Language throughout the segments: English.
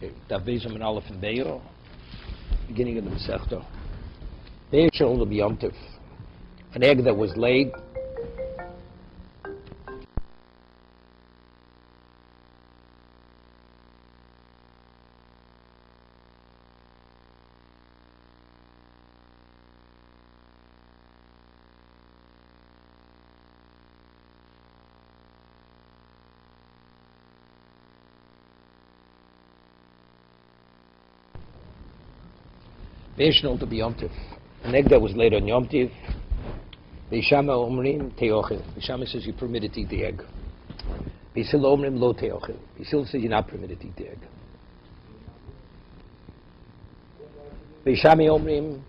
Okay, Davizim and Aleph and Beyo, beginning of the Masechta. Beyo Shalom B'Yom an egg that was laid. Beishno to B'Yom Tov, an egg that was laid on Yom Tov. Beishama Omrim Teochel. Beishama says you're permitted to eat the egg. Beisil Omrim Lo Teochel. Beisil says you're not permitted to eat the egg. Beishami Omrim,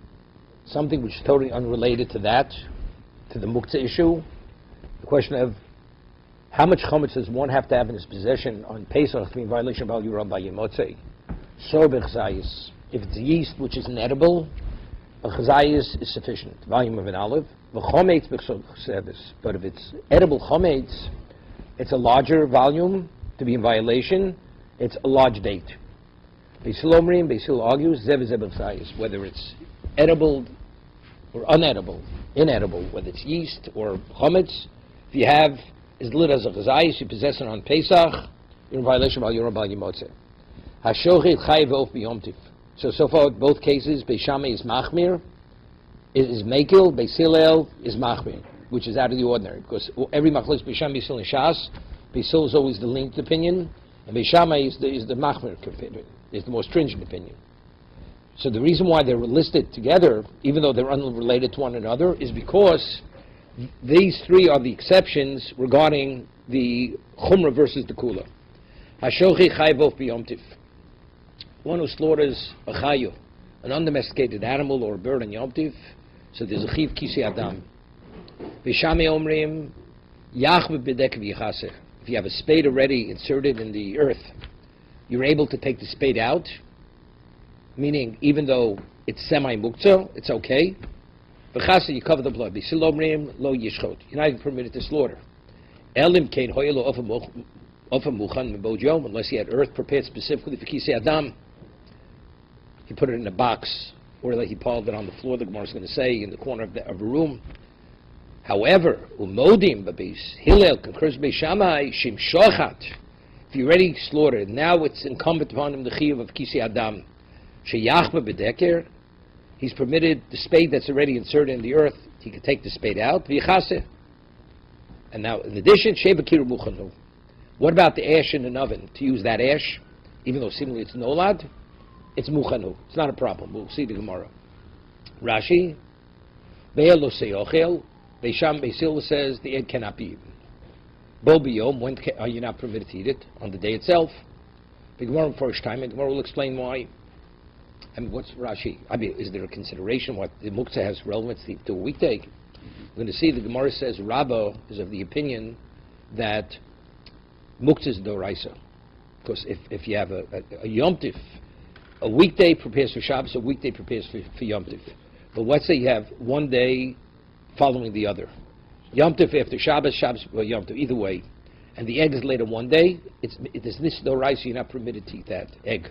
something which is totally unrelated to that, to the Muktzah issue. The question of how much chametz does one have to have in his possession on Pesach to be in violation of Al Yuram by Yemotzei? So b'chzayis. If it's yeast which is inedible, a chazayis is sufficient. Volume of an olive. V'chometz b'chsevis. But if it's edible chometz, it's a larger volume to be in violation. It's a large date. Beisil Omrim, Beisil argues, zev is b'chzayis. Whether it's edible or unedible, inedible, whether it's yeast or chometz, if you have as little as a chazayis, you possess it on Pesach, you're in violation of Al Yuram b'al Yemotzei. Hashochet chayiv of b'Yom Tov. So far, both cases, Beishame is Machmir, is Mekil, Beisilel is Machmir, which is out of the ordinary, because every Machlokes Beishame, Beisil, and Shas, Beisil is always the lenient opinion, and Beishame is the Machmir opinion, is the more stringent opinion. So the reason why they're listed together, even though they're unrelated to one another, is because these three are the exceptions regarding the Chumrah versus the Kula. Hashochi Chayvov B'Yom Tiv. One who slaughters a chayu, an undomesticated animal or a bird on Yom Tiv, so there's a chiv kisi adam. V'shami omrim yach b'bedek v'yichaseh. If you have a spade already inserted in the earth, you're able to take the spade out, meaning even though it's semi-muktzah, it's okay. V'chaseh, you cover the blood. B'sil omrim lo yishchot. You're not even permitted to slaughter. Elim kein hoyelo ofam muchan m'bod yom, unless he had earth prepared specifically for kisi adam. He put it in a box, or like he piled it on the floor, the Gemara is going to say, in the corner of a room. However, umodim babis hillel concurs beishamai shim shochat. If you already slaughtered, now it's incumbent upon him the chiyuv of kisi adam. Sheyachba bedeker, he's permitted the spade that's already inserted in the earth. He can take the spade out. V'yichaseh. And now, in addition, shebakiru muchanu. What about the ash in an oven? To use that ash, even though seemingly it's nolad, it's muchanu. It's not a problem. We'll see the Gemara. Rashi, Be'elo seyochel, Beisham Beisil says the egg cannot be eaten. Bo biyom, when are you not permitted to eat it? On the day itself. The Gemara first time, and the Gemara will explain why. I mean, what's Rashi? I mean, is there a consideration what the muktzah has relevance to a weekday? We're going to see the Gemara says Rabba is of the opinion that muktzah is doraisa. Because if you have a Yom Tiv, a weekday prepares for Shabbos, a weekday prepares for Yom Tiv. But let's say you have one day following the other. Yom Tiv after Shabbos, Shabbos or Yom Tiv, either way. And the egg is laid on one day, it is this doraisa, you're not permitted to eat that egg.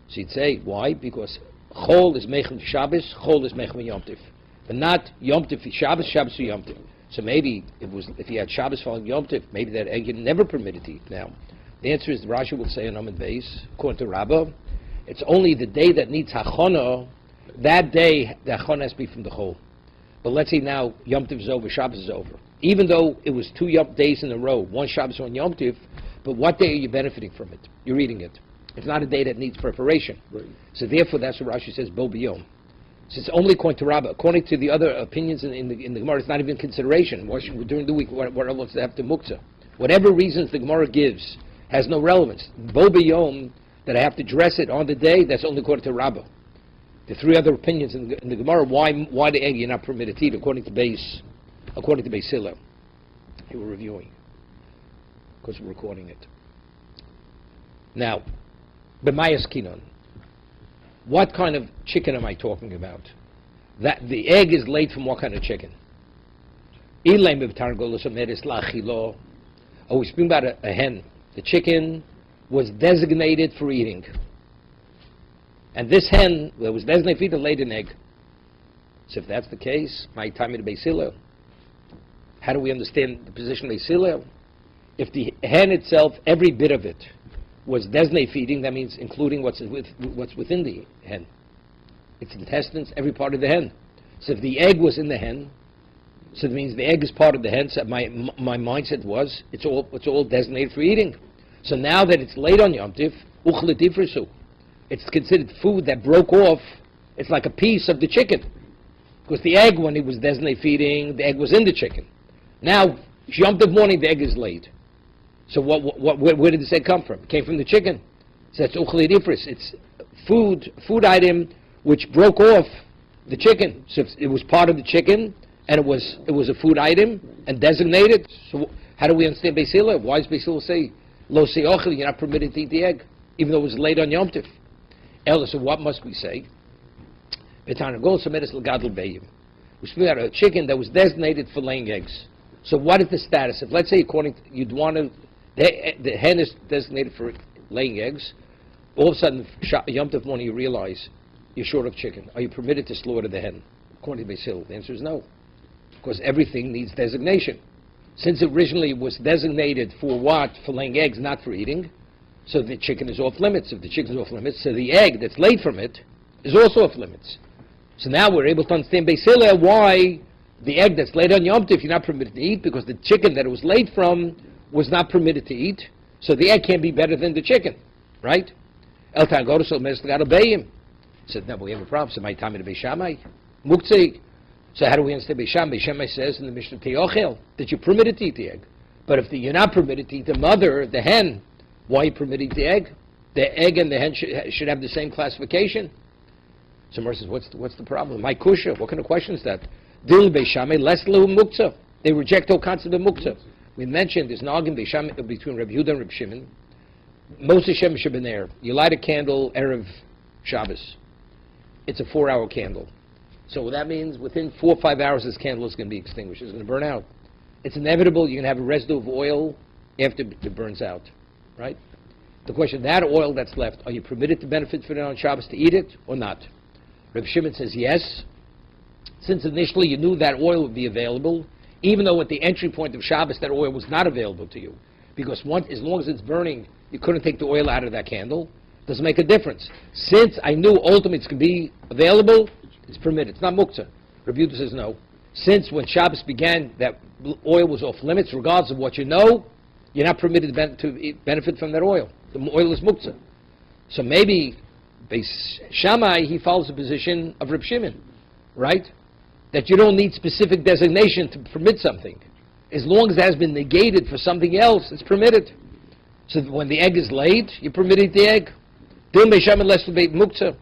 So you'd say, why? Because Chol is Mechem Shabbos, Chol is Mechem Yom Tiv. But not Yom Tiv for Shabbos, Shabbos for Yom Tiv. So maybe if you had Shabbos following Yom Tiv, maybe that egg you're never permitted to eat. Now, the answer is, Rashi will say in Amud Beis, according to Rabbah, it's only the day that needs hachana, that day the hachana has to be from the Chol. But let's say now Yom Tiv is over, Shabbos is over. Even though it was 2 days in a row, one Shabbos, one Yom Tiv, but what day are you benefiting from it? You're eating it. It's not a day that needs preparation. Right. So therefore, that's what Rashi says, Bo biyom. So it's only according to Rabbah. According to the other opinions in the Gemara, it's not even consideration. During the week, what relevance does it have to muktzah? Whatever reasons the Gemara gives has no relevance. Bo biyom, that I have to dress it on the day, that's only according to Rabbah. The 3 other opinions in the Gemara, why the egg you're not permitted to eat, according to Beis Hillel. Here we're reviewing, because we're recording it. Now, B'mayas kinon. What kind of chicken am I talking about? That the egg is laid from what kind of chicken? Oh, we speak about a hen. The chicken was designated for eating. and this hen that was designated feeder laid an egg. So if that's the case, my time in the Beis Hillel, how do we understand the position of Beis Hillel? If the hen itself, every bit of it, was designated feeding, that means including what's within the hen. Its intestines, every part of the hen. So if the egg was in the hen, so it means the egg is part of the hen. So my mindset was it's all designated for eating. So now that it's laid on Yom Tif, it's considered food that broke off. It's like a piece of the chicken, because the egg, when it was designated feeding, the egg was in the chicken. Now Yom Tif morning, the egg is laid. So where did this egg come from? It came from the chicken. So that's uchli difris. It's food item which broke off the chicken. So if it was part of the chicken, and it was a food item and designated. So how do we understand Beis Hillel? Why does Beis Hillel say lo se'ochel? You're not permitted to eat the egg, even though it was laid on Yom Tif. Ella, so what must we say? We speak about a chicken that was designated for laying eggs. So what is the status? If let's say according to, you'd want to, the hen is designated for laying eggs. All of a sudden, Yom Tov morning, you realize you're short of chicken. Are you permitted to slaughter the hen? According to Beis Hillel, the answer is no, because everything needs designation. Since originally it was designated for what? For laying eggs, not for eating. So the chicken is off limits. If the chicken is off limits, so the egg that's laid from it is also off limits. So now we're able to understand Beis Hillel why the egg that's laid on Yom Tov you're not permitted to eat, because the chicken that it was laid from was not permitted to eat. So the egg can't be better than the chicken, right? El Tangor so Mesgadobayim. Said no, but we have a problem. So my time in the Beis Shammai, Muktzei. So how do we understand Beis Shammai? Beis Shammai says in the Mishnah Te'ochel that you're permitted to eat the egg. But if you're not permitted to eat the mother, the hen, why are you permitted to eat the egg? The egg and the hen should have the same classification. So Mer says, what's the problem? My kusha, what kind of question is that? Dil Beis Shammai less lehu muktzah. They reject the whole concept of muktzah. We mentioned there's an argument Beis Shammai between Rabbi Yehuda and Rabbi Shimon. Most of Shem Shabbaner, you light a candle Erev Shabbos. It's a 4-hour candle. So that means within 4 or 5 hours this candle is going to be extinguished. It's going to burn out. It's inevitable. You're going to have a residue of oil after it burns out, right? The question, that oil that's left, are you permitted to benefit from it on Shabbos to eat it or not? Rabbi Shimon says yes. Since initially you knew that oil would be available, even though at the entry point of Shabbos that oil was not available to you, because as long as it's burning, you couldn't take the oil out of that candle. Doesn't make a difference. Since I knew ultimately it's going to be available, it's permitted. It's not muktzah. Rabbi Yehuda says no. Since when Shabbos began, that oil was off limits, regardless of what you know, you're not permitted to benefit from that oil. The oil is muktzah. So maybe Beis Shammai, he follows the position of Reb Shimon, right? That you don't need specific designation to permit something. As long as it has been negated for something else, it's permitted. So that when the egg is laid, you're permitted the egg. Dil Beis Shammai less muktzah.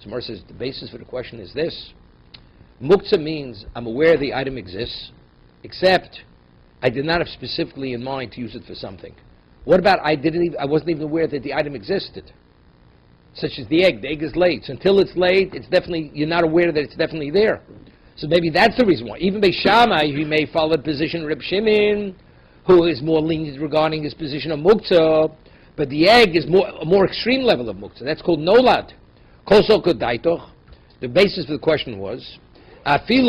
So Mar says the basis for the question is this. Muktzah means I'm aware the item exists, except I did not have specifically in mind to use it for something. What about I wasn't even aware that the item existed? Such as the egg. The egg is laid. So until it's laid, you're not aware that it's definitely there. So maybe that's the reason why. Even Beis Shammai, he may follow the position of Reb Shimon, who is more lenient regarding his position of muktzah, but the egg is a more extreme level of muktzah. That's called nolad. The basis for the question was, even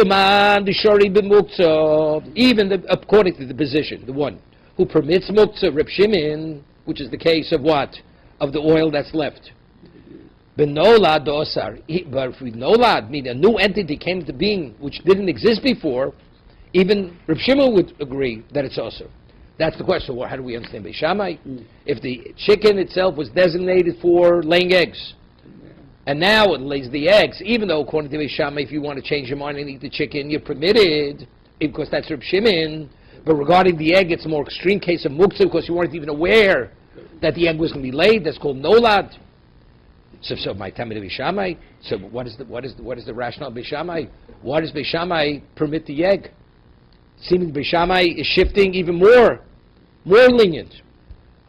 according to the position, the one who permits muktzah, Reb Shimon, which is the case of what? Of the oil that's left. But if we nolad, mean a new entity came into being which didn't exist before, even Reb Shimon would agree that it's also. That's the question. Well, how do we understand Beis Shammai? If the chicken itself was designated for laying eggs, and now it lays the eggs, even though according to Beis Shammai, if you want to change your mind and eat the chicken, you're permitted, because that's Reb Shimon. But regarding the egg, it's a more extreme case of muktzah, because you weren't even aware that the egg was going to be laid. That's called nolad. So my time in Beis Shammai. So what is the rationale of Beis Shammai? Why does Beis Shammai permit the egg? Seeming Beis Shammai is shifting even more lenient.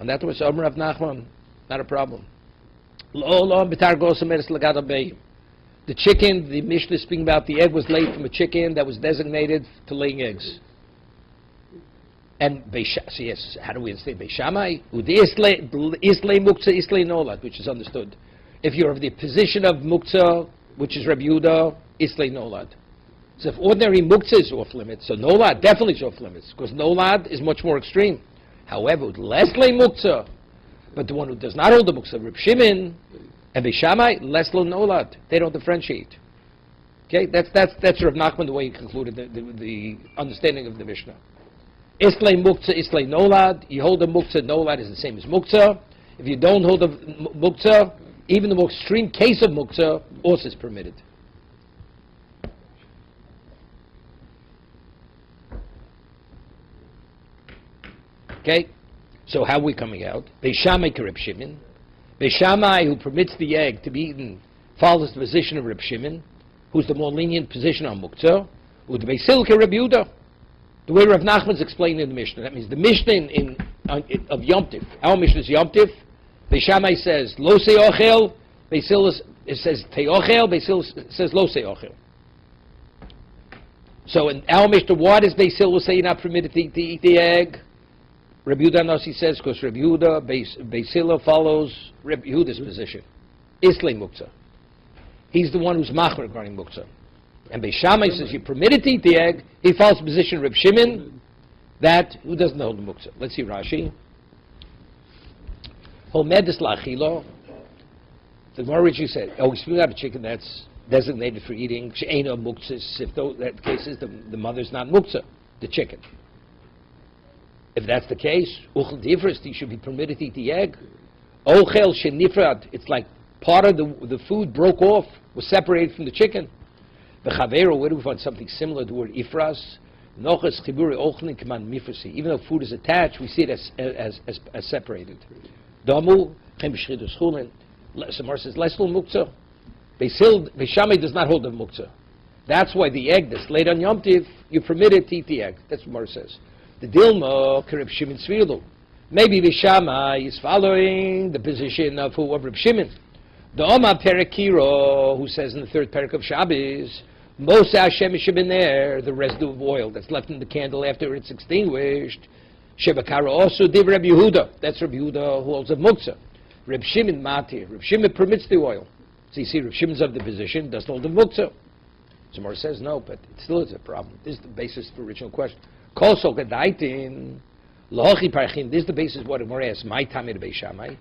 And that was Omer Rav Nachman. Not a problem. The chicken, the Mishnah is speaking about, the egg was laid from a chicken that was designated to laying eggs. And so yes, how do we understand Beis Shammai? Islay muktzah, islay nolad, which is understood. If you're of the position of muktzah, which is Rabbi Yehuda, islay nolad. So if ordinary muktzah is off limits, so nolad definitely is off limits, because nolad is much more extreme. However, with lesle muktzah, but the one who does not hold the muktzah, Reb Shimon and Beishamai, leslo nolad, they don't differentiate. Okay, that's Rav Nachman, the way he concluded the understanding of the Mishnah. Islay muktzah, islay nolad. You hold the muktzah, nolad is the same as muktzah. If you don't hold the muktzah, even the most extreme case of muktzah also is permitted. Okay, so how are we coming out? Beishamai to Reb Shimon. Beishamai, who permits the egg to be eaten, follows the position of Reb Shimon, who's the more lenient position on muktzah. With Beisil ke Reb Yehuda. The way Rav Nachman's explained in the Mishnah. That means the Mishnah of Yom Tif. Our Mishnah is Yom Tif. Beishamai says lo se'ochel. Beisil says te'ochel. Beisil says lo se'ochel. So in our Mishnah, why does Beisil will say you're not permitted to eat the egg? Rabbi Yehuda Nasi says because Rabbi Yehuda Beisil follows Rabbi Yehuda's position. Islay muktzah. He's the one who's machmer regarding muktzah. And Beishamai says you're permitted to eat the egg. He follows the position of Reb Shimon, that who doesn't hold the muktzah. Let's see Rashi. Holmedis lachilo. The Gemara originally said, we speak about a chicken that's designated for eating. She'ena muktzah. If that case is the mother's not muktzah, the chicken. If that's the case, uchel difras, you should be permitted to eat the egg. Ochel shenifrad. It's like part of the food broke off, was separated from the chicken. V'chavero, where do we find something similar to the word ifras? Noches chiburi ochlin k'man mifrasi. Even though food is attached, we see it as separated. Damu chem b'shchidu schulin. Samar says leslo muktzah. Beishamai does not hold the muktzah. That's why the egg that's laid on Yom Tiv, you're permitted to eat the egg. That's what Mar says. The Dilma Reb Shimon Tzvilu. Maybe Beishamai is following the position of Reb Shimon. The Omar Perekiro, who says in the third parak of Shabbos, Mosa Hashem Shebener, the residue of oil that's left in the candle after it's extinguished. Shebakara also div Reb Yehuda. That's Reb Yehuda who holds a muktzah. Reb Shimon Matir. Reb Shimon permits the oil. So you see, Reb Shimon's of the position, doesn't hold the muktzah. Somar says no, but it still is a problem. This is the basis for the original question. Kosol Gadaitin, Lochi Parchin. This is the basis of what Gemara asks. My Tamir Beishamai.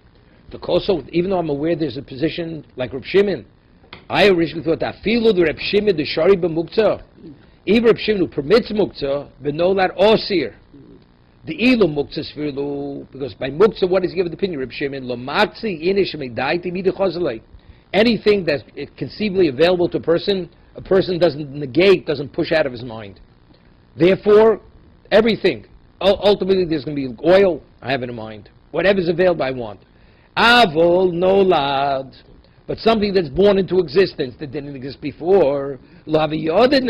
The Kosol, even though I'm aware there's a position like Reb Shimon, I originally thought that Afilu the Reb Shimon the Shari b'Muktzah. Even Reb Shimon who permits Muktzah, but no that Osir. The Ilu Muktzah Sfilu, because by Muktzah, what is given the opinion? Reb Shimon Lo Matzi Inish Meidaiti Midu Chazalei. Anything that's conceivably available to a person doesn't negate, doesn't push out of his mind. Therefore, everything. Ultimately, there's going to be oil. I have it in mind. Whatever's available, I want. Avol nolad, but something that's born into existence that didn't exist before. He wasn't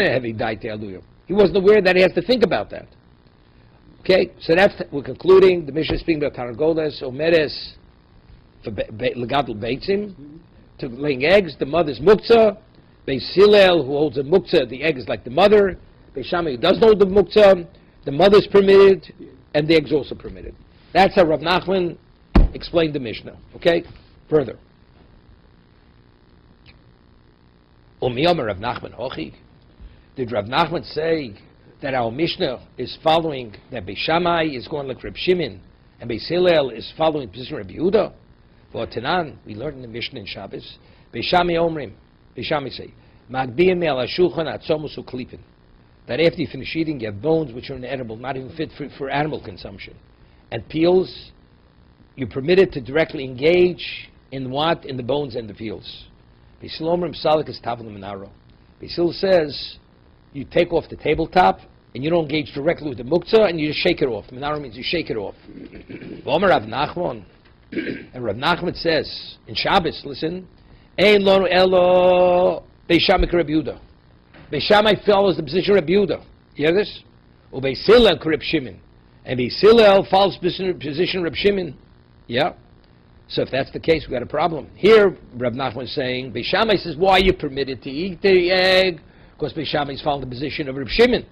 aware that he has to think about that. Okay, so we're concluding. The Mishnah is speaking about Targolas, Omeres, for Legadol Beitzim, to laying eggs. The mother's muktzah. Beis Hillel, who holds a muktzah, the egg is like the mother. Beishamai, who doesn't hold the muktzah, the mother's permitted, and the egg's also permitted. That's how Rav Nachman explained the Mishnah. Okay? Further. Umiyom Rav Nachman Hochi. Did Rav Nachman say that our Mishnah is following, that Beishamai is going like Reb Shimon, and Beis Hillel is following the position of Reb Yehuda? For Tanan, we learned in the Mishnah in Shabbos, Beishamai Omrim, Beishamai say, Magbiim al Ashulchan Atzomus Uklipin. That after you finish eating, you have bones which are inedible, not even fit for animal consumption. And peels, you're permitted to directly engage in what? In the bones and the peels. Beisilomrim Salik is Tavlim Minaro. Beisil says, you take off the tabletop, and you don't engage directly with the muktzah, and you just shake it off. Minaro means you shake it off. Omer Rav Nachman, and Rav Nachman says, in Shabbos, listen, Ein Lonu Elo Beishamai Reb Yehuda. Beishamai follows the position of Reb Yehuda. You hear this? Or Beis Hillel Reb Shimon. And Beis Hillel follows the position of Reb Shimon. Yeah. So if that's the case, we've got a problem. Here, Reb Nachman is saying, Beishamai says, why are you permitted to eat the egg? Because Beishamai is following the position of Reb Shimon.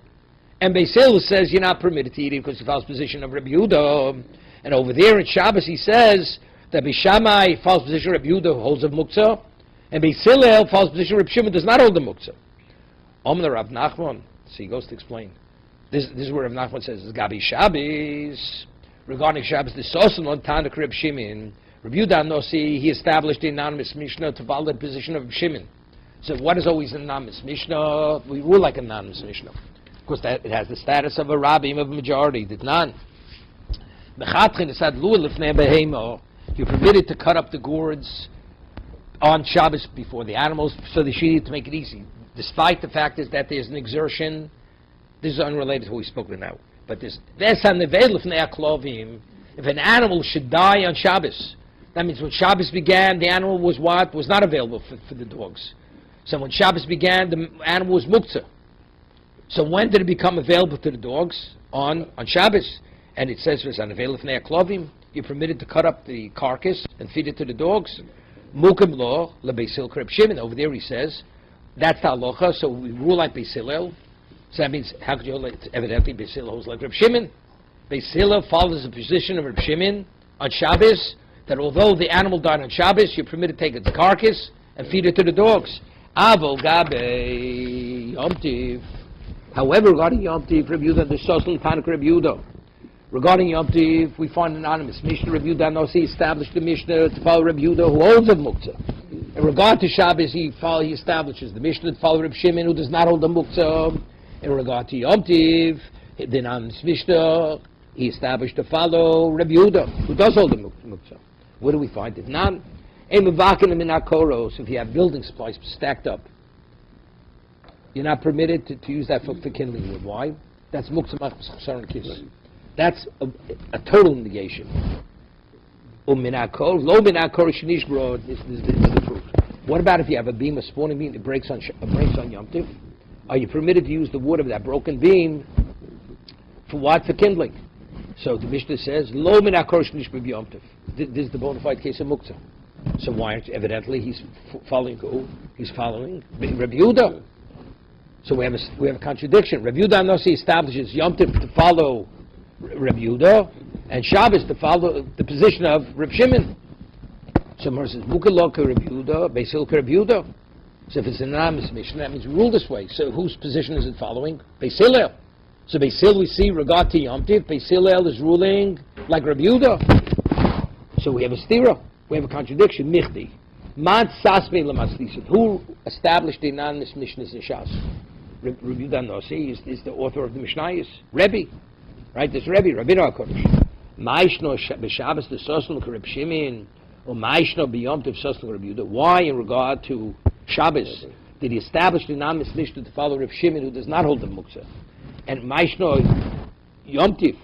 And Beis Hillel says, you're not permitted to eat it because he follows the position of Reb Yehuda. And over there in Shabbos, he says, That Beishamai, false position Rabbi Yehuda, holds of muktzah, and Beis Hillel, false position Rabbi Shimon, does not hold the muktzah. Omna Rav Nachman, so he goes to explain. This is where Rav Nachman says, Gabi Shabbos, regarding Shabbos, the Sosan on Tanakh Reb Shimon, Rabbi Yehuda Nosi, he established the anonymous Mishnah to follow the position of Reb Shimon. So what is always an anonymous Mishnah? We rule like an anonymous Mishnah. Of course, that it has the status of a rabbi, of a majority, did none. You're permitted to cut up the gourds on Shabbos before the animals, so the shiri to make it easy. Despite the fact is that there's an exertion, this is unrelated to what we spoke about now, but if an animal should die on Shabbos, that means when Shabbos began, the animal was what? Was not available for the dogs. So when Shabbos began, the animal was muktzah. So when did it become available to the dogs? On Shabbos. And it says, you're permitted to cut up the carcass and feed it to the dogs. Mukim lo lebeis Hillel Reb Shimon. Over there he says, that's the halacha, so we rule like Beis Hillel. So that means, how could you hold it? Evidently Beis Hillel holds like Reb Shimon. Beis Hillel follows the position of Reb Shimon on Shabbos, that although the animal died on Shabbos, you're permitted to take its carcass and feed it to the dogs. Avol gabe Yom Tiv. However, regarding Yom Tiv, Reb Yehuda, the Sosan Tanakh Reb Yehuda. Regarding Yom Tiv, we find an anonymous Mishnah. Reb Yehuda Nosi established the Mishnah to follow Reb Yehuda, who holds of Muktzah. In regard to Shabbos, he establishes the Mishnah to follow Reb Shimon, who does not hold the Muktzah. In regard to Yom Tiv, the anonymous Mishnah, he established to follow Reb Yehuda, who does hold the Muktzah. Where do we find it? None. If you have building supplies stacked up, you're not permitted to use that for kindling wood. Why? That's Muktzah Machmas Chasar and Kiss. That's a total negation. Lo minakor shenish grod is the proof. What about if you have a beam, a spawning beam that breaks on Yom Tiv? Are you permitted to use the wood of that broken beam for what? For kindling. So the Mishnah says, Lo minakor shenish grod Yom Tiv. This is the bona fide case of Muktzah. So why aren't you? Evidently he's following who? He's following Rabbi Yehuda. So we have a contradiction. Rabbi Yehuda Nosi establishes Yom Tiv to follow Rabbi Yehuda, and Shabbos to follow the position of Reb Shimon. So Mar says, Bukalok Rabbi Yehuda, Beis Hillel Rabbi Yehuda. So if it's an anonymous Mishnah, that means we rule this way. So whose position is it following? Beis Hillel. So Beis Hillel, we see, regard to Yom Tiv, Beis Hillel is ruling like Rabbi Yehuda. So we have a stira. We have a contradiction. Michdi. Mad Sasme Lamaslisid. Who established the anonymous Mishnahs in Shas? Rabbi Yehuda Nosi is the author of the Mishnayos. Rebbe. Right? This Rebbe HaKodesh. Ma'ishno b'Shabbos the Sosan Reb Shimon, or Ma'ishno b'Yom Tov Sosan Reb Yehuda. Why, in regard to Shabbos, did he establish the anonymous Mishnah to follow Reb Shimon, who does not hold the Muktzah? And Ma'ishno Yom Tiv.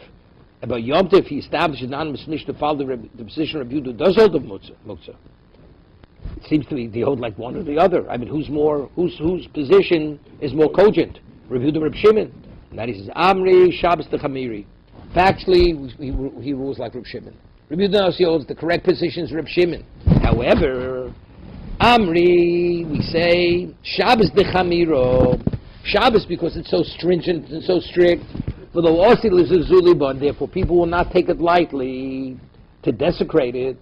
About Yom Tiv, he established an anonymous Mishnah to follow the position of Reb Yehuda, who does hold the Muktzah. It seems to me they hold like one or the other. I mean, whose position is more cogent? Reb Yehuda, Reb Shimon. And that he says, Amri Shabbos the Chamiri. Factually, he rules like Reb Shimon. Reb Yehuda holds the correct position is Reb Shimon. However, Amri, we say, Shabbos the Chamiro. Shabbos, because it's so stringent and so strict, for the Osi Lizuliban, therefore people will not take it lightly to desecrate it.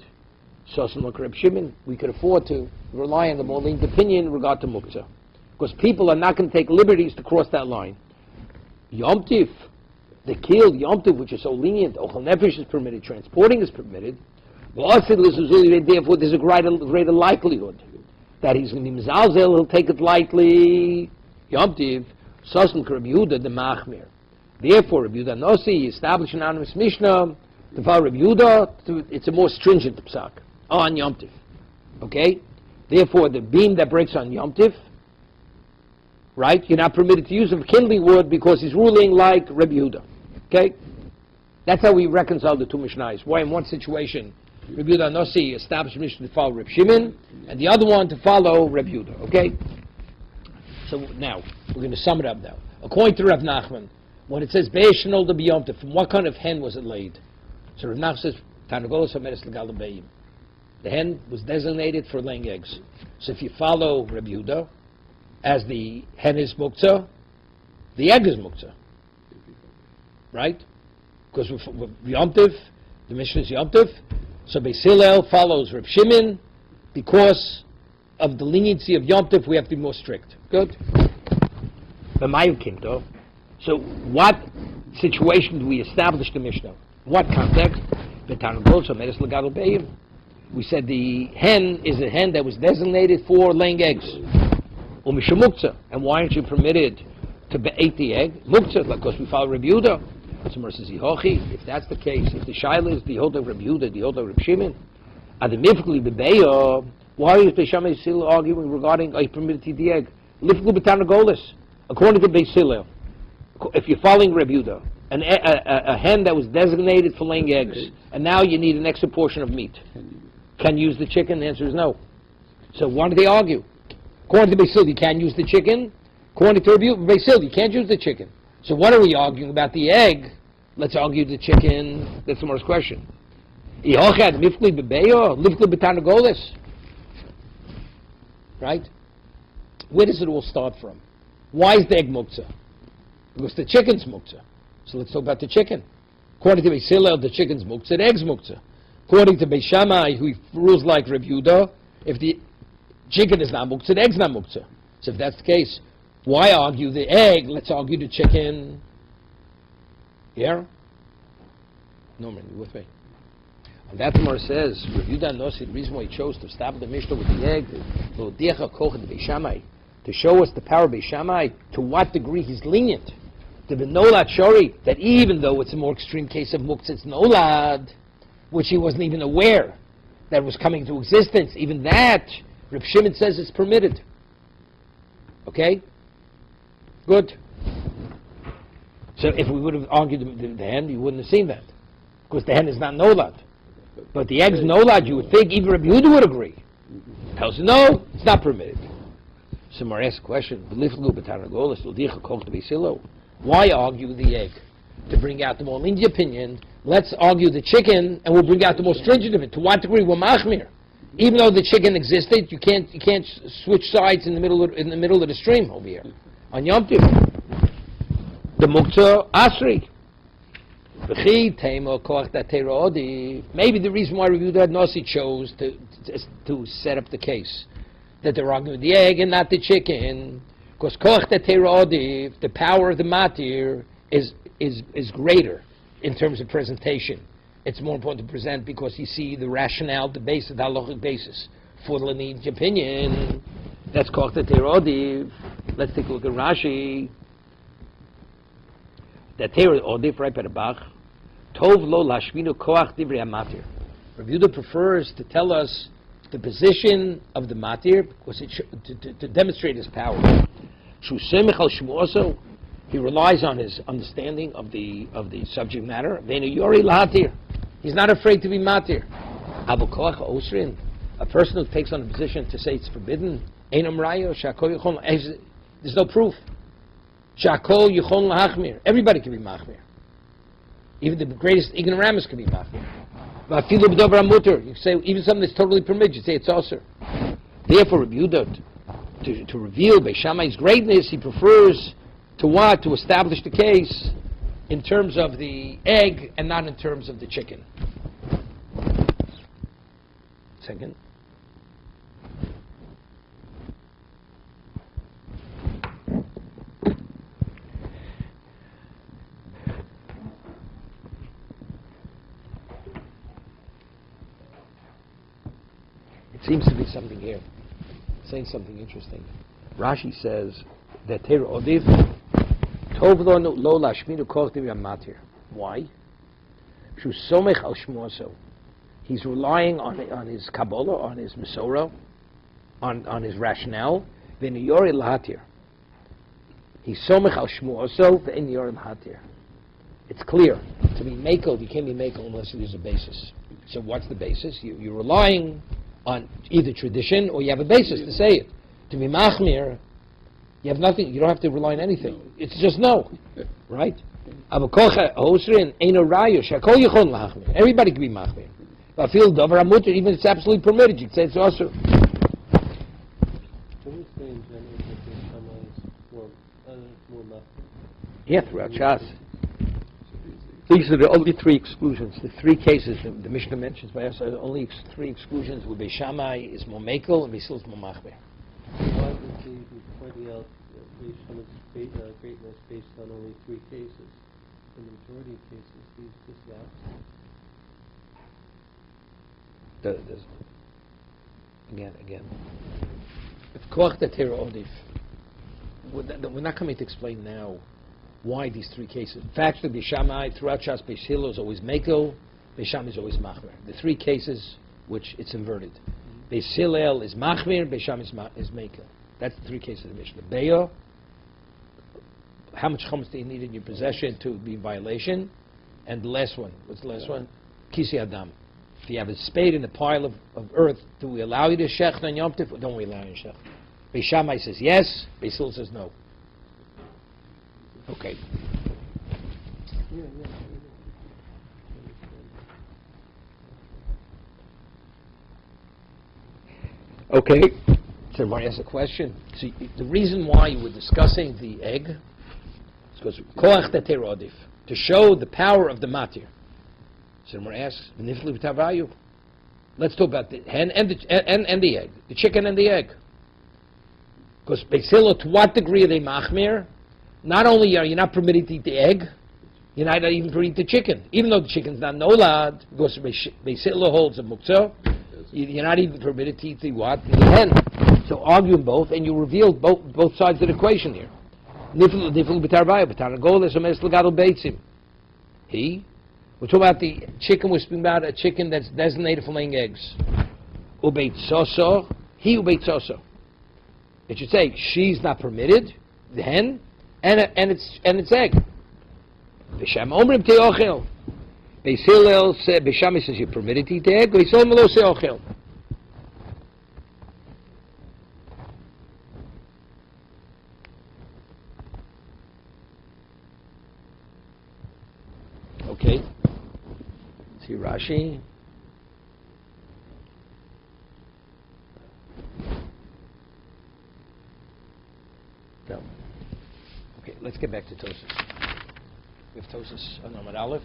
Sosan like Reb Shimon, we could afford to rely on the more lenient opinion in regard to Muktzah. Because people are not going to take liberties to cross that line. Yom Tiv, the killed Yom Tiv, which is so lenient, Ochel Nefesh is permitted, transporting is permitted. Therefore, there's a greater likelihood that he's going to be Mizalzel, he'll take it lightly. Yom Tiv, Sosan Reb Yehuda, the Machmir. Therefore, Reb Yehuda Nosi established an anonymous Mishnah to follow Reb Yehuda. It's a more stringent psak on Yom Tiv. Okay? Therefore, the beam that breaks on Yom Tiv, right? You're not permitted to use of kindling wood because he's ruling like Reb Yehuda. Okay? That's how we reconcile the two Mishnayos. Why in one situation, Reb Yehuda Nosi established a Mishnah to follow Reb Shimon, and the other one to follow Reb Yehuda. Okay? So now, we're going to sum it up now. According to Rav Nachman, when it says Be'eshnol de B'Yom Tov, from what kind of hen was it laid? So Rav Nachman says, Tarnagolos HaMeres L'Gal Be'im. The hen was designated for laying eggs. So if you follow Reb Yehuda, as the hen is muktzah, the egg is muktzah. Right? Because with Yom Tov, the Mishnah is Yom Tov, So Beis Hillel follows Reb Shimon because of the leniency of Yom Tov. We have to be more strict. Good. So what situation do we establish the Mishnah? What context? We said the hen is a hen that was designated for laying eggs. And why aren't you permitted to eat the egg? Muktzah, because we follow Reb Yehuda. If that's the case, if the shaila is the hold of Reb Yehuda, the hold of Reb Shimon, why is Beis Shammai still arguing regarding are you permitted to eat the egg? According to Beis Hillel, if you're following Reb Yehuda, a hen that was designated for laying eggs, and now you need an extra portion of meat, can you use the chicken? The answer is no. So why do they argue? According to Beis Hillel, you can't use the chicken. According to Beis Hillel, you can't use the chicken. So what are we arguing about? The egg? Let's argue the chicken. That's the first question. Right? Where does it all start from? Why is the egg muktzah? Because the chicken's muktzah. So let's talk about the chicken. According to Beis Hillel, the chicken's muktzah, the egg's muktzah. According to Beis Shammai, who rules like Reb Yehuda, if the chicken is not muktzah, the egg's not muktzah. So if that's the case, why argue the egg? Let's argue the chicken. Yeah? Norman, you with me? And that Gemara says, Reb Yehuda knows the reason why he chose to stop the Mishnah with the egg, to show us the power of Beis Shammai, to what degree he's lenient. To be nolad shori, that even though it's a more extreme case of muktzah, it's nolad, which he wasn't even aware that was coming into existence, even that, Reb Shimon says it's permitted. Okay? Good. So if we would have argued the hen, you wouldn't have seen that. Because the hen is not nolad. But the egg's nolad, you would think even Rabbi Yehuda would agree. Tells you, no, it's not permitted. So Mar asks a question, why argue the egg? To bring out the more lenient opinion, let's argue the chicken, and we'll bring out the more stringent of it. To what degree we're machmir? Even though the chicken existed, you can't switch sides in the middle of the stream over here on Yom Tov. The muktzah asri. Maybe the reason why Rabbi Yehuda Nasi chose to set up the case that they're arguing the egg and not the chicken, because koach the power of the matir is greater in terms of presentation. It's more important to present because you see the rationale, the basis, the halachic basis for the lineage opinion. That's koach the Let's take a look at Rashi. That Torah Odif right by the Bach. Tov lo lashminu koach divrei matir. Rabbi Yehuda prefers to tell us the position of the matir because to demonstrate his power. Shu semich al shmuoso. He relies on his understanding of the subject matter. Venu yori lahatir. He's not afraid to be matir. Abu koach osrin. A person who takes on a position to say it's forbidden. Einam rayo shakol yichon. There's no proof. Shakol yichon lahachmir. Everybody can be machmir. Even the greatest ignoramus can be machmir. Vafilu b'dover muter. You say even something that's totally permitted. You say it's also. Therefore, Rabbi Yehuda, to reveal Beis Shammai's greatness, he prefers to what? To establish the case in terms of the egg and not in terms of the chicken. Second. It seems to be something here, saying something interesting. Rashi says that Teir Odiv Tov lo lashminu koch divrei matir. Why? Shu somech al shmuoso. He's relying on his Kabbalah, on his Masorah, on his rationale. V'en yori lahatir. He's somech al shmuoso v'en yori lahatir. It's clear. To be mekel, you can't be mekel unless there's a basis. So what's the basis? You're relying on either tradition or you have a basis to say it. To be machmir, you have nothing. You don't have to rely on anything. It's just no, right? Everybody can be machmir. Even if it's absolutely permitted, you can say it's also. Yeah, throughout Shas. These are the only three exclusions. The three cases the Mishnah mentions by us are the only three exclusions where Beis Shammai is more mekel and Beis Hillel is more machmer. Why would they be pointing out Beis Shammai's greatness based on only three cases? In the majority of cases, these just lapse. Again. If koach datera odif, we're not coming to explain now why these three cases. Factually, Beis Shammai throughout Shas Beis Hillel is always mekel, Beis Shammai is always machmer. The three cases which it's inverted. Beis Hillel is machmer, Beis Shammai is mekel. That's the three cases of the Mishnah. Beyo, how much chametz do you need in your possession to be in violation? And the last one, what's the last one? Kisi Adam. If you have a spade in a pile of earth, do we allow you to shech on Yom Tov, or don't we allow you to shech? Beis Shammai says yes, Beis Hillel says no. Okay. Okay. So I ask a question. So the reason why you were discussing the egg is because koach datera odif, to show the power of the matir. So I ask, let's talk about the hen and the egg, the chicken and the egg. Because Beis Hillel, to what degree are they machmir? Not only are you not permitted to eat the egg, you're not even permitted to eat the chicken. Even though the chicken's not nolad, because Beis Hillel holds a muktzah, you're not even permitted to eat the what? The hen. So argue both, and you reveal both sides of the equation here. We're talking about the chicken, we're speaking about a chicken that's designated for laying eggs. Ubeitzoso, he ubeitzoso. It should say she's not permitted, the hen, and its egg. Beis Hillel said, Beis Shammai says you're permitted to eat the egg. Beis Hillel lo se'ochel. Okay. See Rashi. No. Okay, let's get back to Tosas. We have Tosas on Amud Aleph.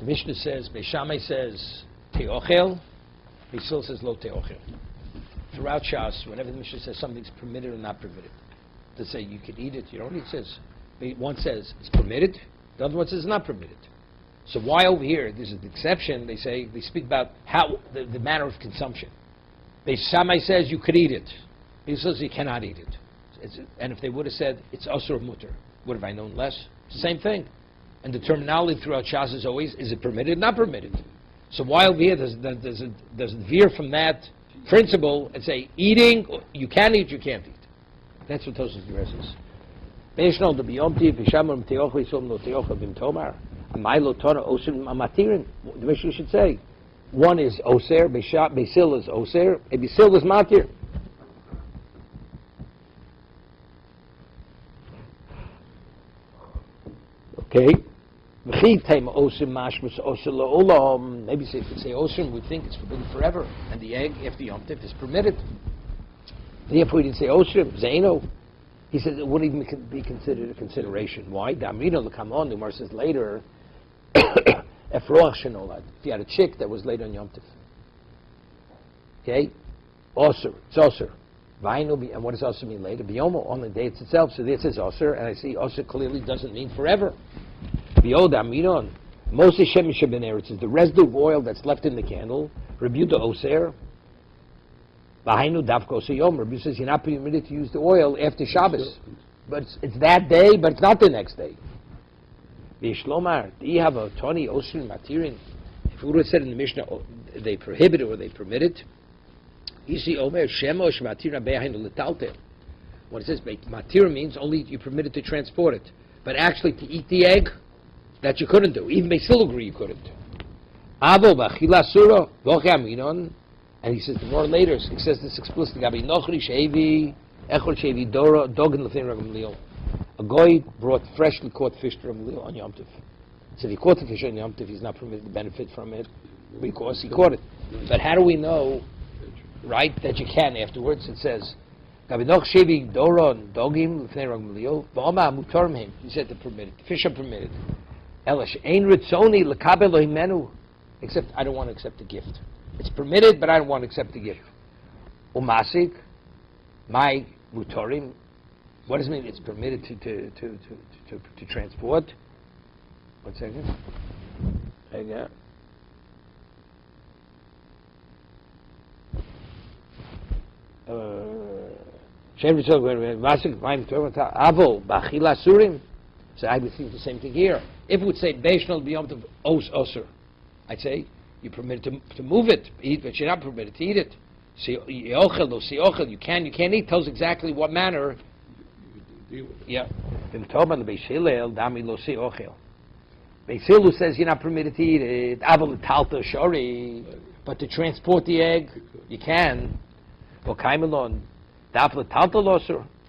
The Mishnah says, Beis Shammai says, te'ochel. Beis Hillel says, lo te'ochel. Throughout Shas, whenever the Mishnah says something's permitted or not permitted, to say you can eat it, you don't. It says, one says it's permitted, the other one says it's not permitted. So why over here, this is the exception, they speak about how the manner of consumption. Beis Shammai says you could eat it. Beis Hillel says you cannot eat it. And if they would have said it's asur mutter, would have I known less? It's the same thing. And the terminology throughout Shas is always, is it permitted, not permitted? So why over here does it veer from that principle and say eating, you can eat, you can't eat? That's what Tosas addresses. The Mishnah should say, one is oser, Beis Hillel is oser, and Beis Hillel is matir. Okay. Maybe if you say oser, we think it's forbidden forever, and the egg after Yom Tov is permitted. Therefore, we didn't say oser, zaino. He says it wouldn't even be considered a consideration. Why? Damrino l'kamon, the Gemara says later, efroach shenolad. If you had a chick that was laid on Yom Tov. Okay? Osir. It's osir. And what does osir mean later? Biyomo, on the day it's itself. So this is osir, and I see osir clearly doesn't mean forever. Biyo damrinon. Moshe shemish ben eretz is the residue of oil that's left in the candle. Rebuta osir. V'hainu davko osir Rabbi says you're not permitted to use the oil after Shabbos. But it's that day, but it's not the next day. V'yishlomar, do you have a toni osir matirin? If we would have said in the Mishnah, they prohibit it or they permit it, Isi Omer Shemosh Matira Be'ahin L'Taltel. When it says Matira means only you permitted to transport it, but actually to eat the egg, that you couldn't do. Even they still agree you couldn't. Avo B'Achila Sura Voche Aminon, and he says more later. He says this explicitly. Gabi Nochri Shevi Echol Shevi Dora Dogan L'Thin Rav Gamliel. A goy brought freshly caught fish to Rav Gamliel on Yom Tov. So if he caught the fish on Yom Tov, he's not permitted to benefit from it because he caught it. But how do we know? Right, that you can afterwards. It says, He said they're permitted. Fish are permitted. Except I don't want to accept the gift. It's permitted, but I don't want to accept the gift. Umasik, my mutorim. What does it mean? It's permitted to transport. 1 second. Hang on. So I would think the same thing here. If it would say Beishnal B'Yom Os Osir, I'd say you're permitted to move it, eat, but you're not permitted to eat it. You can't eat. Tells exactly what manner. Yeah. Beis Hillel says you're not permitted to eat it. But to transport the egg, you can. It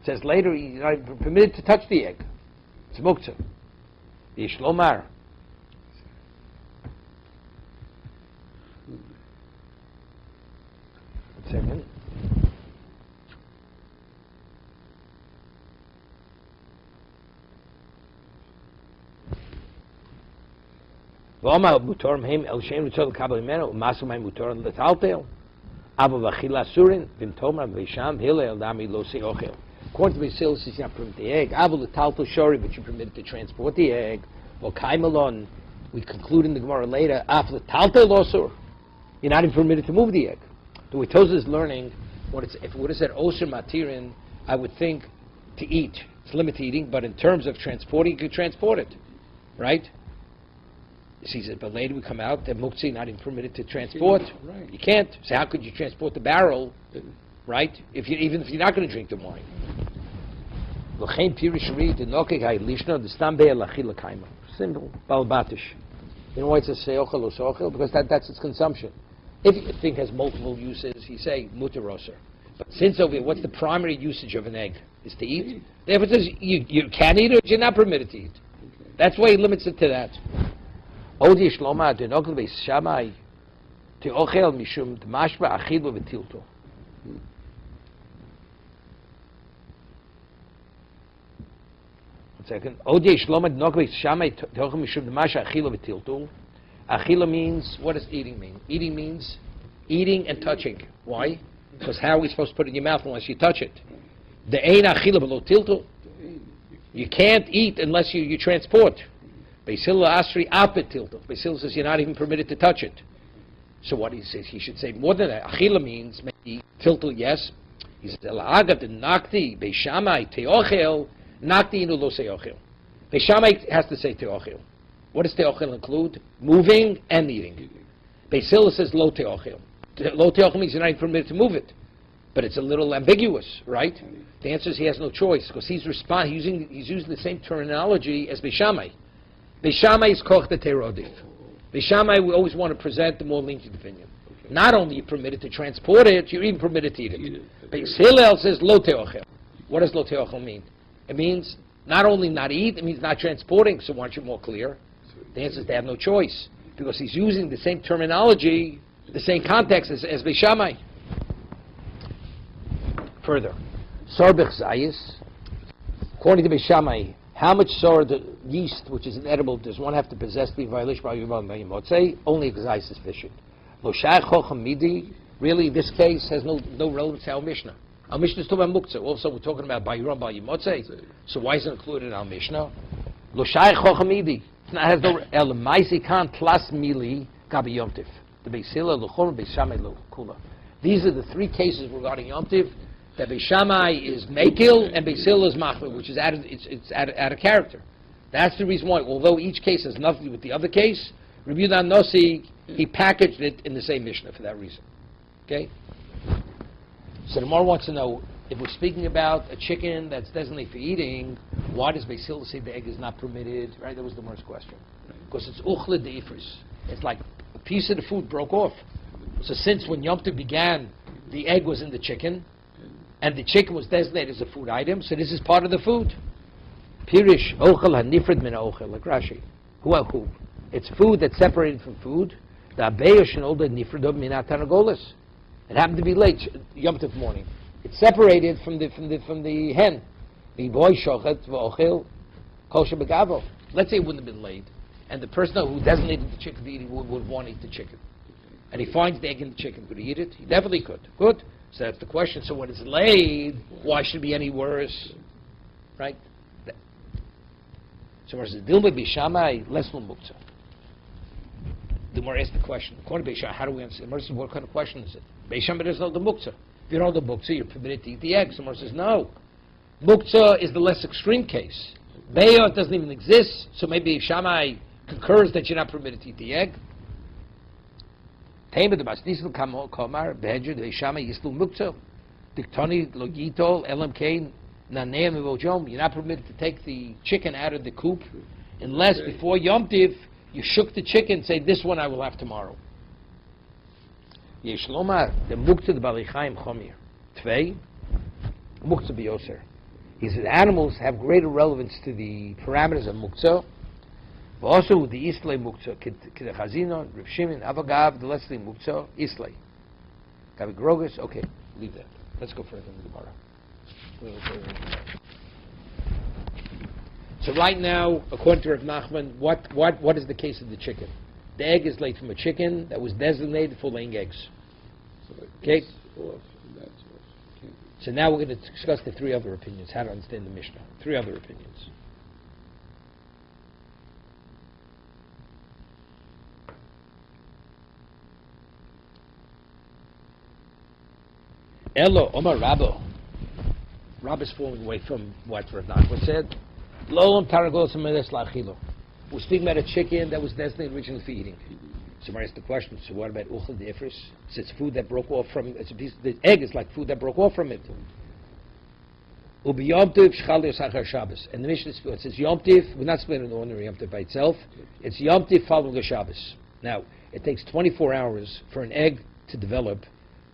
says later you're not permitted to touch the egg. It's muktzah. Yishlomar. One second. According to Beis Hillel, says you're not permitted the egg. But you're permitted to transport the egg. Well, Kaimalon, we conclude in the Gemara later, you're not even permitted to move the egg. The way Tosa is learning, if it would have said Osir Matirin, I would think to eat. It's limited to eating, but in terms of transporting, you could transport it. Right? He said, but later we come out that muktzah not even permitted to transport. Right. You can't. So how could you transport the barrel, right? Even if you're not going to drink the wine. Simple. Balbatish. You know why it says seochel or sochel? Because that's its consumption. If the thing has multiple uses, you say mutar oser. But since over here, what's the primary usage of an egg? Is to eat. Therefore it says you can eat it, or you're not permitted to eat. Okay. That's why he limits it to that. Odi Shloma Denokl Beis Shammai Teochel Mishum Dmashba Achilu V'Tilto. One second. Odi Shloma Denokl Beis Shammai Teochel Mishum Dmashba Achilu V'Tilto. Achila means, what does eating mean? Eating means eating and touching. Why? Because how are we supposed to put it in your mouth unless you touch it? The Ein Achila Below Tilto. You can't eat unless you transport. Beis Hillel Asri Apet Tilto. Beis Hillel says you're not even permitted to touch it. So what he says, he should say more than that. Achila means maybe Tilto, yes. He says Elagat Nakti Beis Shammai Teochel Nakti Inu Lo Seochel. Beis Shammai has to say Teochel. What does Teochel include? Moving and eating. Beis Hillel says Lo Teochel. Lo Teochel means you're not even permitted to move it. But it's a little ambiguous, right? The answer is he has no choice because he's using the same terminology as Beis Shammai. Beis Shammai is koch the terodif. Beis Shammai, we always want to present the more lenient opinion. Okay. Not only are you permitted to transport it, you're even permitted to eat it. Beis Hillel says lo teochel. What does lo teochel mean? It means not only not eat, it means not transporting. So why don't you more clear? The answer is they have no choice because he's using the same terminology, the same context as Beis Shammai. Further, sorbich zayis. According to Beis Shammai, how much sor the yeast, which is inedible, does one have to possess the violation by Yimot? Only because is sufficient. Lo shayach chochem midi. Really, this case has no relevance to our Mishnah. Our Mishnah is talking about muktzah. Also, we're talking about Bayram by Yimot. So why is it included in our Mishnah? Lo shayach chochem midi. It has no el ma'isi kan plus mili gabi yomtiv. The Beis Hillel luchor Beis Shammai lukula. These are the three cases regarding yomtiv. That Beis Shammai is Mekil and Beis Hillel is Machmir, which is out of character. That's the reason why, although each case has nothing to do with the other case, Rabbi Yehuda Nossi, he packaged it in the same Mishnah for that reason. Okay? So the Gemara wants to know, if we're speaking about a chicken that's designated for eating, why does Beis Hillel say the egg is not permitted? Right? That was the first question. Because it's uchle deifris. It's like a piece of the food broke off. So since when Yom Tov began, the egg was in the chicken, and the chicken was designated as a food item, so this is part of the food. Pirish ochel hanifred min ochel, like Rashi. Who? It's food that's separated from food. The abeyo shenolda nifred min atanagolas. It happened to be late, Yom Tov morning. It's separated from the hen. The boy shochet v'ochel kosher begavo. Let's say it wouldn't have been laid, and the person who designated the chicken to eat would want to eat the chicken, and he finds the egg in the chicken. Could he eat it? He definitely could. Good. So that's the question. So when it's laid, why should it be any worse? Right? So whereas the dilma b'shamai less muktzah. The more ask the question. According to Beishamai, how do we answer? The what kind of question is it? Beishamai doesn't know the muktzah. If you don't know the muktzah, you're permitted to eat the egg. Someone says no. Muktzah is the less extreme case. Bayot doesn't even exist, so maybe Shammai concurs that you're not permitted to eat the egg. You're not permitted to take the chicken out of the coop unless before Yom Tiv you shook the chicken and say, this one I will have tomorrow. Yesh lomar, the muktzah the balichaim chomir. Tvei, muktzah biyoser. He said animals have greater relevance to the parameters of muktzah. But also the islay muktzah, k'dechazinon, Rav Shimon, avagav, the leslie muktzah, islay. Gabi grogus, okay, leave that. Let's go further in the Gemara. So right now, according to Rav Nachman, what is the case of the chicken? The egg is laid from a chicken that was designated for laying eggs. Okay? So now we're going to discuss the three other opinions, how to understand the Mishnah. Three other opinions. Elo, Omar Rabbo. Rabbo's falling away from what Rav Nachman said. Lo taragos amedes lachilo. We're speaking about a chicken that was designated originally for eating. So I ask the question, so what about uchel d'ifris? It's food that broke off from, it's a piece, the egg is like food that broke off from it. Ubi Yom Tov shchal yosachar Shabbos. And the Mishnah says Yom Tov, we're not splitting the ordinary Yom Tov by itself. It's Yom Tov following the Shabbos. Now, it takes 24 hours for an egg to develop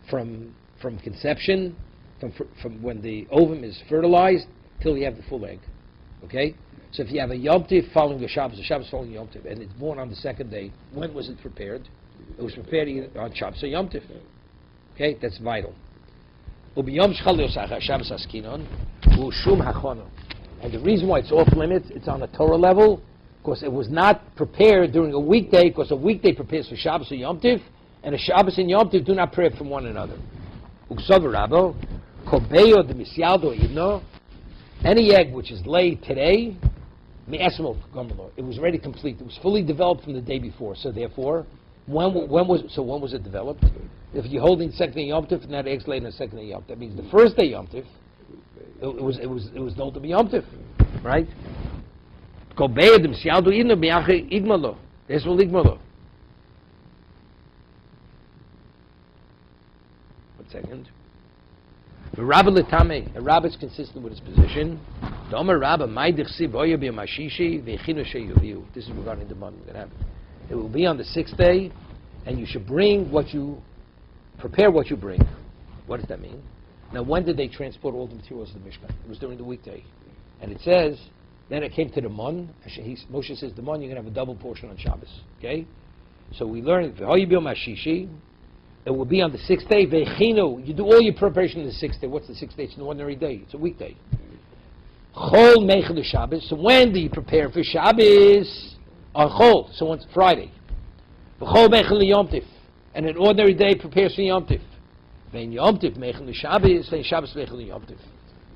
from conception, from when the ovum is fertilized, till you have the full egg. Okay? So if you have a Yom Tiv following the Shabbos following Yom Tiv, and it's born on the second day, when was it prepared? It was prepared either on Shabbos or Yom Tiv. Okay? That's vital. And the reason why it's off limits, it's on a Torah level, because it was not prepared during a weekday, because a weekday prepares for Shabbos or Yom Tiv, and a Shabbos and Yom Tiv do not prepare from one another. Any egg which is laid today, it was already complete. It was fully developed from the day before. So therefore, when was it developed? If you're holding the second day Yom Tif and that egg's laid on the second day Yom Tif, that means the first day Yom Tif, it was told to be Yom Tif, right? One second. The Rabbi Litame, a rabbi is consistent with his position. The Omer Rabbi, this is regarding the money we're going to have. It will be on the sixth day, and you should prepare what you bring. What does that mean? Now, when did they transport all the materials to the Mishnah? It was during the weekday. And it says, then it came to the mon. Moshe says, the mon, you're going to have a double portion on Shabbos. Okay? So we learned, it will be on the sixth day. You do all your preparation on the sixth day. What's the sixth day? It's an ordinary day. It's a weekday. Chol meichel Shabbos. So when do you prepare for Shabbos? On Chol. So it's Friday. Chol meichel Yom Tif. And an ordinary day prepares for Yom Tif. Then Yom Tif meichel Shabbos. Then Shabbos meichel Yom Tif.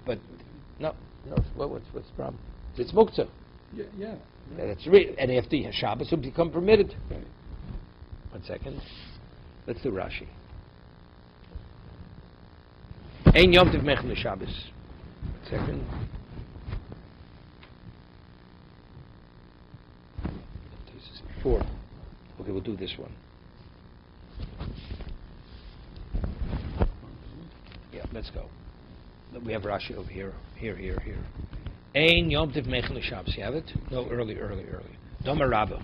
But no. What's the problem? It's muktzah. Yeah. That's real. And after Shabbos will become permitted. Right. 1 second. Let's do Rashi. Ein Yom Tiv Mechel Shabbos. 1 second. This is 4. Okay, we'll do this one. Yeah, let's go. We have Rashi over here. Here. Ein Yom Tiv Mechel Shabbos. You have it? No, early. Domer Rabba.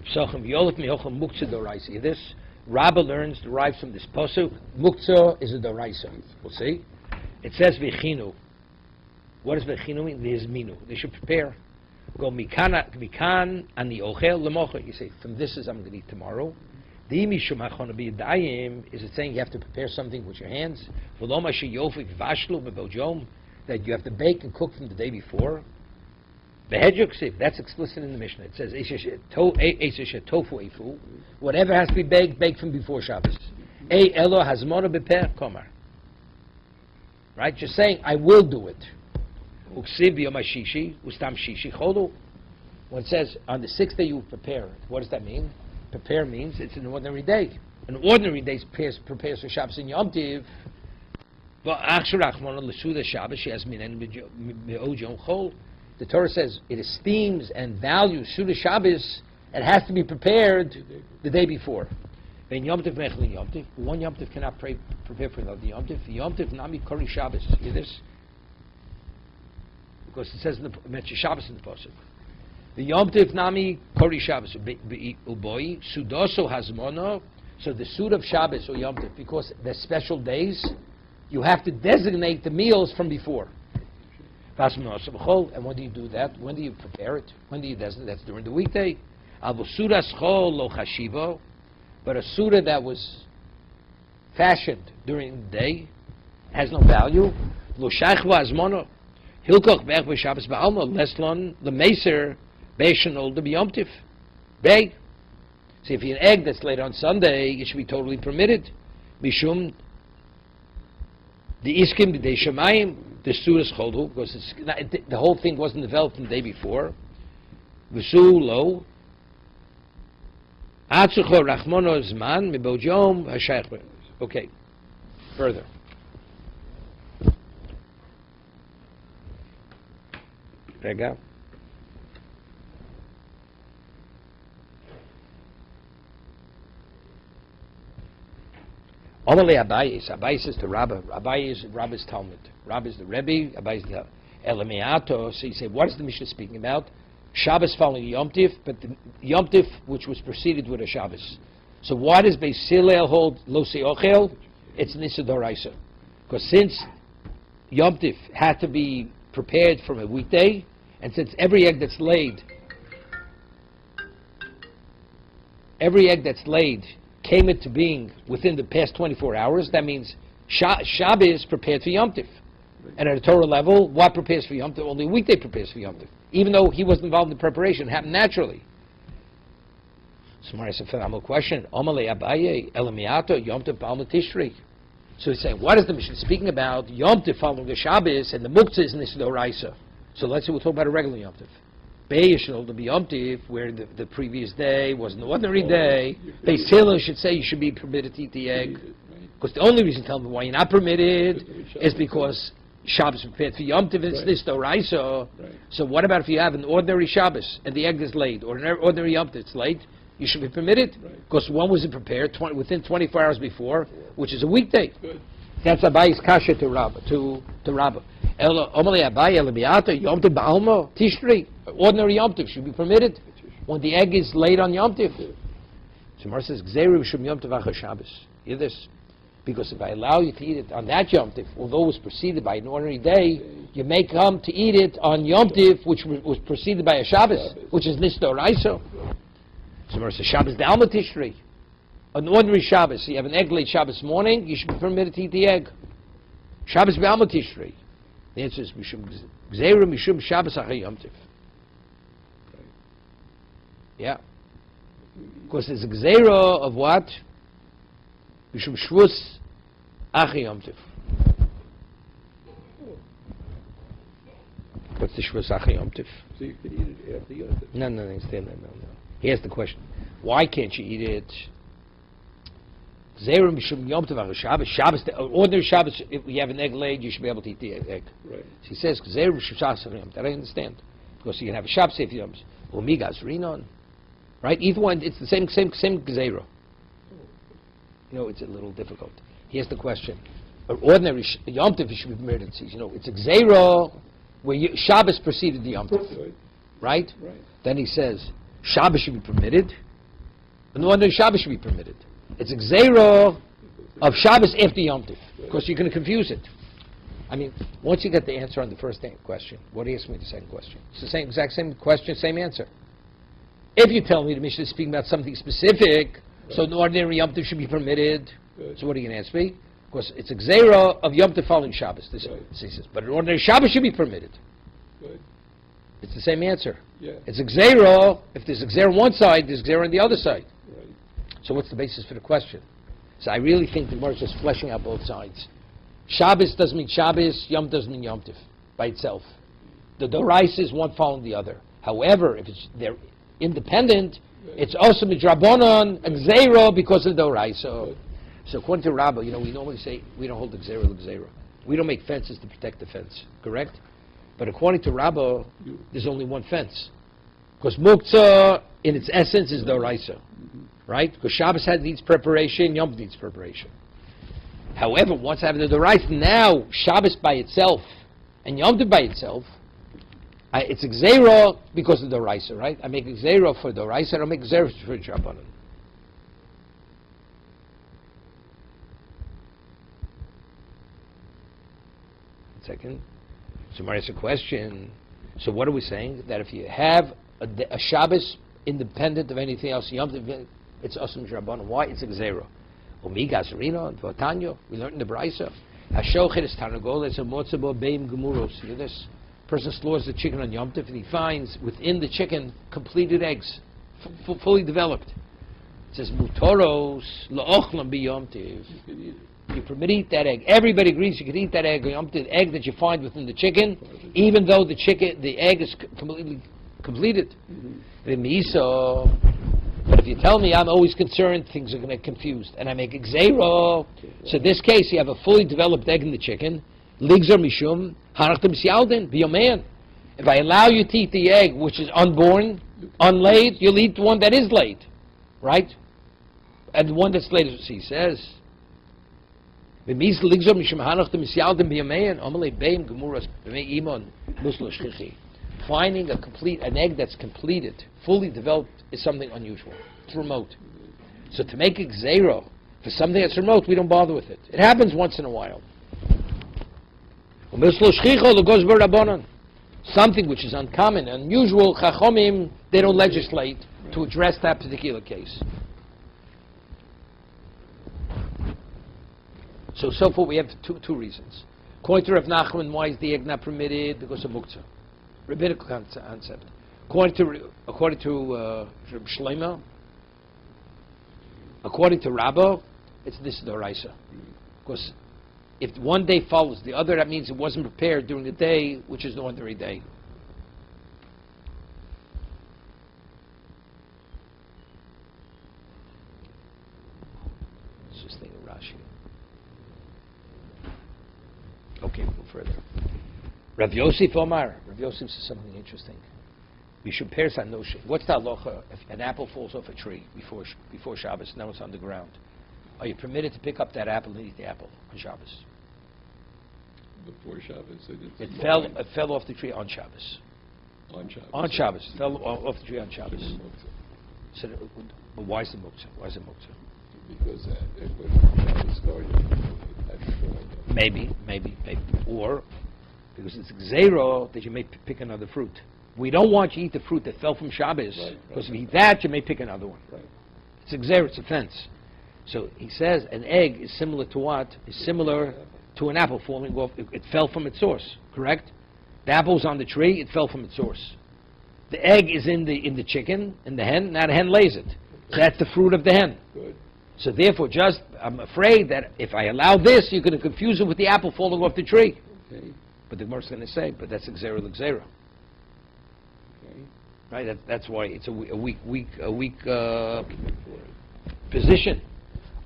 Psachim Yolot Meochel Muktzah Doraisa. This Rabba derives from this pasuk. Muktzah is a doraisa. We'll see. It says v'chinu. What does v'chinu mean? V'izminu. They should prepare. Go mikan ani ochel lemocha. You say, from this is I'm going to eat tomorrow. The mishum hachana b'yadayim, is it saying you have to prepare something with your hands? V'lo ma sheyofik vashlu b'bojom, that you have to bake and cook from the day before. That's explicit in the Mishnah. It says tofu efu, whatever has to be baked, bake from before Shabbos. Elo hazmona beper komar. Right? Just saying, I will do it. Uksiv b'yom hashishi ustam shishi cholu. When it says on the sixth day you prepare, what does that mean? Prepare means it's an ordinary day. An ordinary day prepares for Shabbos and Yom Tiv. The Torah says it esteems and values Suda Shabbos. It has to be prepared the day before. One Yom Tiv cannot prepare for another Yom Tiv. Yom Tiv nami kori Shabbos. Hear this? Because it says mention Shabbos in the pasuk. The Yom Tiv nami kori Shabbos uboi sudoso hazmono. So the suit of Shabbos or Yom Tiv, because they're special days, you have to designate the meals from before. And when do you do that? When do you prepare it? When do you designate? That's during the weekday. But a suda that was fashioned during the day has no value. See, if you an egg that's laid on Sunday, it should be totally permitted. Mishum the iskim b'dei shemayim the sudas choldu, because the whole thing wasn't developed the day before. V'su lo atzucho rachmono zman mibod yom hashayach. Okay, further. Rega. Amalei Abaye says to Rabbi. Abaye is Rabbi's Talmud. Rabbi is the Rebbe. Abaye is the Elamiato. So he said, what is the Mishnah speaking about? Shabbos following Yom Tif, but the Yom Tif which was preceded with a Shabbos. So why does Beis Hillel hold Lo Se'ochel? It's Nisa Doraisa. Because since Yom Tif had to be prepared from a weekday, and since every egg that's laid came into being within the past 24 hours, that means Shabbos prepared for Yom Tif. And at a Torah level, what prepares for Yom Tif? Only a weekday prepares for Yom Tif. Even though he wasn't involved in the preparation, it happened naturally. So it's a phenomenal question. Amalei Abaye, Elamiato, Yom Tif Balma Tishri. So he's saying, what is the Mishnah speaking about? Yom Tif following the Shabbos, and the Muktzah is Nisa Doraisa. So let's say we'll talk about a regular Yom Tif. Beis should be Yom Tif, where the previous day was an ordinary day. Beis Hillel should say you should be permitted to eat the egg. Because the only reason, tell me why you're not permitted, is because Shabbos is prepared for Yom Tif, it's this Doraisa. So what about if you have an ordinary Shabbos, and the egg is laid, or an ordinary Yom Tif, it's late? You should be permitted, because one wasn't prepared within 24 hours before, which is a weekday. That's Abaye's kasha to Rabbah. Ordinary Yom Tif should be permitted when the egg is laid on Yom Tif. So Mar says, hear this? Because if I allow you to eat it on that Yom Tif, although it was preceded by an ordinary day, you may come to eat it on Yom Tif, which was preceded by a Shabbos, which is Nis Doraisa. So Mar says, Shabbos D'Alma Tishrei. An ordinary Shabbos, you have an egg laid Shabbos morning, you should be permitted to eat the egg. Shabbos D'Alma Tishrei. The answer is Mishum Gzeira Mishum Shabbos Achei Yom Tif. Yeah. Because there's a Gzeira of what? Mishum Shvus Achei Yom Tif. What's the Shvus Achei Yom Tif? So you could eat it after Yom Tif. No. He asked the question, why can't you eat it? Gzeira Mishum Yom Tif Achei Shabbos. Shabbos, ordinary Shabbos, if you have an egg laid, you should be able to eat the egg. Right. So he says, Gzeira Mishum Shabbos Achei Yom Tif. That I understand. Because you can have a Shabbos after Yom Tif. Umigas Rinon. Right? Either one, it's the same Gzeira. You know, it's a little difficult. Here's the question. An ordinary Yom Tif should be permitted. You know, it's a Gzeira where Shabbos preceded the Yom Tif. Right? Then he says, Shabbos should be permitted. An ordinary Shabbos should be permitted. It's a Gzeira of Shabbos after Yom Tif. Because you're going to confuse it. I mean, once you get the answer on the first question, what do you ask me the second question? It's the exact same question, same answer. If you tell me the Mishnah is speaking about something specific, So an ordinary Yom Tov should be permitted. Good. So what are you going to ask me? Of course, it's a Gzeira of Yom Tov following Shabbos. This Right. he says. But an ordinary Shabbos should be permitted. Good. It's the same answer. Yeah. It's a Gzeira. If there's a Gzeira on one side, there's a Gzeira on the other side. Right. So what's the basis for the question? So I really think the Gemara is just fleshing out both sides. Shabbos doesn't mean Shabbos, Yom doesn't mean Yom Tov by itself. The Doraisa is one following the other. However, if they're independent, it's also midrabanan and Gzeira because of the Doraisa. So according to Rabbi, we normally say we don't hold the Gzeira. We don't make fences to protect the fence, correct? But according to Rabbi, there's only one fence. Because Muktzah, in its essence, is Doraisa. Right? Because Shabbos needs preparation, Yom needs preparation. However, once I have the Doraisa, now Shabbos by itself and Yom Tov by itself, it's a Gzeira because of the Doraisa, right? I make a Gzeira for Doraisa, I don't make a Gzeira for Drabanan. Second. So Maria's a question. So what are we saying? That if you have a Shabbos independent of anything else, Yom Tov, it's Asum Drabanan. Why? It's a Gzeira. Omigas Rino and Votanyo. We learned in the Braisa. Hashochet is Tarnagol. It's a Motzabo Beim Gemuros. See this? Person slaughters the chicken on Yom Tov and he finds within the chicken completed eggs, fully developed. It says Mutoros La'ochlam Bi Yom Tov. You can eat it. You permit to eat that egg. Everybody agrees you can eat that egg. The egg that you find within the chicken, even though the egg is completely completed. But if you tell me I'm always concerned, things are going to get confused, and I make a Gzeira. So in this case, you have a fully developed egg in the chicken. Ligzer mishum harachtem sialdin biyomein. If I allow you to eat the egg which is unborn, unlaid, you'll eat the one that is laid, right? And the one that's laid, as he says. Finding an egg that's completed, fully developed, is something unusual. It's remote. So to make a Gzeira for something that's remote, we don't bother with it. It happens once in a while. Something which is uncommon, unusual, Chachomim, they don't legislate to address that particular case. So far we have two reasons. According to Rav Nachman, why is the egg not permitted? Because of Muktzah. Rabbinical concept. According to Rav Shlomo, according to Rabbo, it's this Doraisa. Because if one day follows the other, that means it wasn't prepared during the day, which is the ordinary day. Let's just think of Rashi. Okay, we'll go further. Rav Yosef Omar. Rav Yosef says something interesting. We should pair notion. What's the halacha if an apple falls off a tree before Shabbos? Now it's on the ground. Are you permitted to pick up that apple and eat the apple on Shabbos? Before Shabbos, It fell off the tree on Shabbos. On Shabbos. On Shabbos. It fell off the tree on Shabbos. So, but why is it Muktzah? Because when Shabbos started, Maybe. Or because it's Gzeira that you may pick another fruit. We don't want you to eat the fruit that fell from Shabbos, because if you eat that, you may pick another one. Right. It's a Gzeira, it's a fence. So he says an egg is similar to what? Is similar to an apple falling off. It fell from its source, correct? The apple's on the tree, it fell from its source. The egg is in the chicken, in the hen, now the hen lays it. So that's the fruit of the hen. Good. So therefore, I'm afraid that if I allow this, you're going to confuse it with the apple falling off the tree. Okay. But the Gemara's going to say, but that's a Gzeira l'Gzeira. Okay. Right? That's why it's a weak position.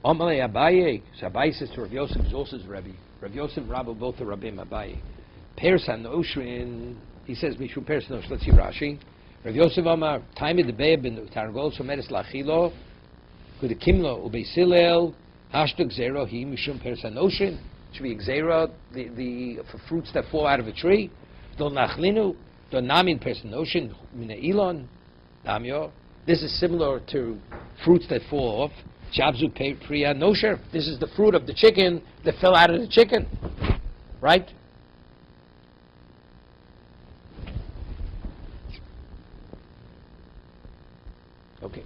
Amalei Abaye. So Abaye says to Rav Yosef, is also his Rebbe. Rav Yosef and Rabbi both are Rabbim Abaye. Persan Oshrin, he says, Mishum Persan Oshrin. Let's see Rashi. Rav Yosef Amar, Taimi de Be'eh ben Targol, Someres Lachilo, Kude Kimlo, Ubei Silel, Hashtag Gzeira, Hi Mishum Persan Oshrin. Should be Gzeira, for fruits that fall out of a tree. Don Nachlinu, Don Namin Persan Oshrin, Mina Elon, Namyo. This is similar to fruits that fall off. Shabzu Priya Nosher. This is the fruit of the chicken that fell out of the chicken. Right? Okay.